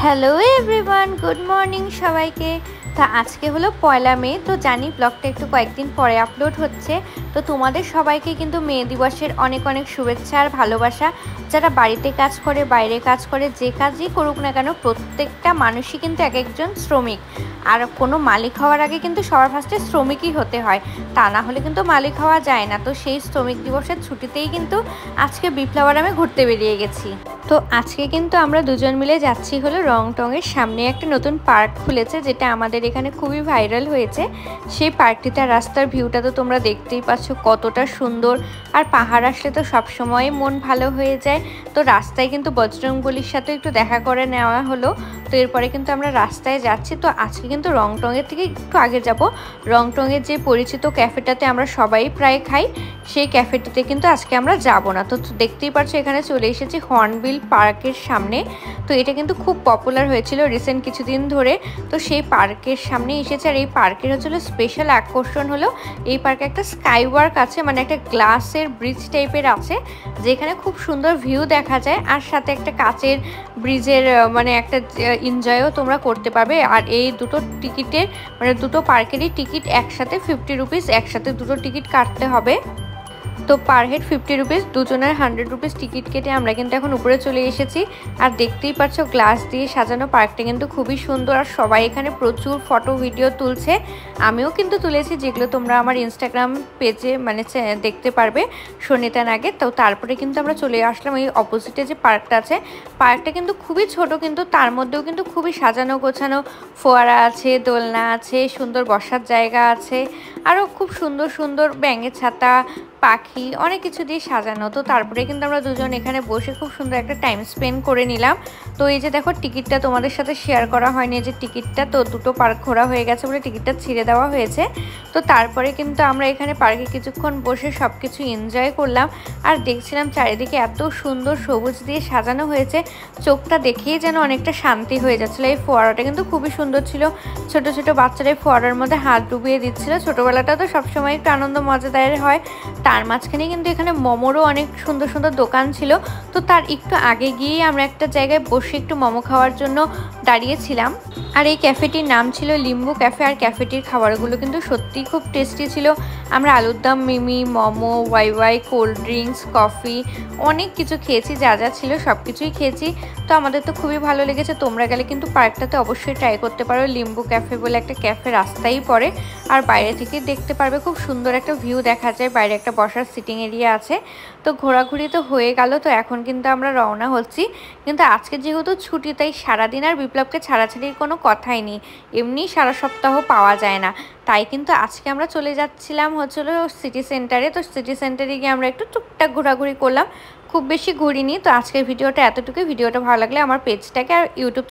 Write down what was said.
Hello everyone, good morning সবাইকে। তো আজকে হলো 1 মে। তো জানি ব্লগটা একটু কয়েকদিন পরে আপলোড হচ্ছে। তো তোমাদের সবাইকে কিন্তু মে দিবসের অনেক অনেক শুভেচ্ছা আর ভালোবাসা। যারা বাড়িতে কাজ করে, বাইরে কাজ করে, যে কাজই করুক না কেন, প্রত্যেকটা মানুষই কিন্তু এক একজন শ্রমিক। আর কোনো মালিক হওয়ার আগে কিন্তু সবার ফার্স্টে শ্রমিকই হতে হয়, তা না হলে কিন্তু মালিক হওয়া যায় না। তো সেই শ্রমিক দিবসের ছুটিতেই কিন্তু আজকে বিপ্লবারামে ঘুরতে বেরিয়ে গেছি। তো আজকে কিন্তু আমরা দুজন মিলে যাচ্ছি হলো রংটংয়ের সামনে একটা নতুন পার্ক খুলেছে, যেটা আমাদের এখানে খুবই ভাইরাল হয়েছে। সেই পার্কটিতে রাস্তার ভিউটা তো তোমরা দেখতেই পাচ্ছ কতটা সুন্দর। আর পাহাড় আসলে তো সবসময় মন ভালো হয়ে যায়। তো রাস্তায় কিন্তু বজরংবলীর সাথে একটু দেখা করে নেওয়া হলো। তো এরপরে কিন্তু আমরা রাস্তায় যাচ্ছি। তো আজকে কিন্তু রংটংয়ের থেকে একটু আগে যাব। রংটংয়ের যে পরিচিত ক্যাফেটাতে আমরা সবাই প্রায় খাই, সেই ক্যাফেটিতে কিন্তু আজকে আমরা যাব না। তো দেখতেই পাচ্ছ এখানে চলে এসেছি হর্নবিল পার্কের সামনে। তো এটা কিন্তু খুব পপুলার হয়েছিল রিসেন্ট কিছুদিন ধরে। তো সেই পার্কের সামনে এসেছে। আর এই পার্কের হচ্ছিল স্পেশাল আকর্ষণ হলো এই পার্কে একটা স্কাই ওয়ার্ক আছে, মানে একটা গ্লাসের ব্রিজ টাইপের আছে, যেখানে খুব সুন্দর ভিউ দেখা যায়। আর সাথে একটা কাচের ব্রিজের মানে একটা এনজয়ও তোমরা করতে পারবে। আর এই দুটো টিকিটের মানে দুটো পার্কেরই টিকিট একসাথে 50 রুপিস, একসাথে দুটো টিকিট কাটতে হবে। তো পার হেড 50 রুপিস, দুজনের 100 রুপিস টিকিট কেটে আমরা কিন্তু এখন উপরে চলে এসেছি। আর দেখতেই পাচ্ছ গ্লাস দিয়ে সাজানো পার্কটা কিন্তু খুবই সুন্দর। আর সবাই এখানে প্রচুর ফটো ভিডিও তুলছে, আমিও কিন্তু তুলেছি, যেগুলো তোমরা আমার ইনস্টাগ্রাম পেজে মানে দেখতে পারবে সনিতা নাগে। তো তারপরে কিন্তু আমরা চলে আসলাম এই অপোজিটে যে পার্কটা আছে। পার্কটা কিন্তু খুবই ছোট, কিন্তু তার মধ্যেও কিন্তু খুবই সাজানো গোছানো। ফোয়ারা আছে, দোলনা আছে, সুন্দর বসার জায়গা আছে, আরও খুব সুন্দর সুন্দর ব্যাঙের ছাতা, পাখি, অনেক কিছু দিয়ে সাজানো। তো তারপরে কিন্তু আমরা দুজন এখানে বসে খুব সুন্দর একটা টাইম স্পেন্ড করে নিলাম। তো এই যে দেখো টিকিটটা তোমাদের সাথে শেয়ার করা হয়নি, যে টিকিটটা তো দুটো পার্ক ঘোরা হয়ে গেছে বলে টিকিটটা ছিঁড়ে দেওয়া হয়েছে। তো তারপরে কিন্তু আমরা এখানে পার্কে কিছুক্ষণ বসে সব কিছু এনজয় করলাম। আর দেখছিলাম চারিদিকে এত সুন্দর সবুজ দিয়ে সাজানো হয়েছে, চোখটা দেখেই যেন অনেকটা শান্তি হয়ে যাচ্ছিলো। এই ফোয়ারাটা কিন্তু খুবই সুন্দর ছিল। ছোট ছোট বাচ্চারা এই ফোয়ারার মধ্যে হাত ডুবিয়ে দিচ্ছিল। ছোটোবেলাটা তো সবসময় একটু আনন্দ মজাদার হয়। তার মাঝখানে কিন্তু এখানে মোমোরও অনেক সুন্দর সুন্দর দোকান ছিল। তো তার একটু আগে গিয়ে আমরা একটা জায়গায় বসে একটু মোমো খাওয়ার জন্য দাঁড়িয়েছিলাম। আর এই ক্যাফেটির নাম ছিল লিম্বু ক্যাফে। আর ক্যাফেটির খাবারগুলো কিন্তু সত্যিই খুব টেস্টি ছিল। আমরা আলুর দম, মিমি, মোমো, ওয়াই কোল্ড ড্রিঙ্কস, কফি, অনেক কিছু খেয়েছি, যা যা ছিল সব কিছুই খেয়েছি। তো আমাদের তো খুবই ভালো লেগেছে। তোমরা গেলে কিন্তু পার্কটাতে অবশ্যই ট্রাই করতে পারো। লিম্বু ক্যাফে বলে একটা ক্যাফে রাস্তায় পড়ে। আর বাইরে থেকে দেখতে পারবে খুব সুন্দর একটা ভিউ দেখা যায়। বাইরে একটা বসার সিটিং এরিয়া আছে। তো ঘোরাঘুরি তো হয়ে গেল। তো এখন কিন্তু আমরা রওনা হচ্ছি। কিন্তু আজকে যেহেতু ছুটি, তাই সারাদিন আর বিপ্লবকে ছাড়াছাড়ির কোনো কথাই নেই। এমনি সারা সপ্তাহ পাওয়া যায় না, তাই কিন্তু আজকে আমরা চলে যাচ্ছিলাম হচ্ছিল সিটি সেন্টারে। তো সিটি সেন্টারে গিয়ে আমরা একটু টুকটাক ঘোরাঘুরি করলাম, খুব বেশি ঘুরিনি। তো আজকের ভিডিওটা এতটুকুই। ভিডিওটা ভালো লাগলে আমার পেজটাকে আর ইউটিউব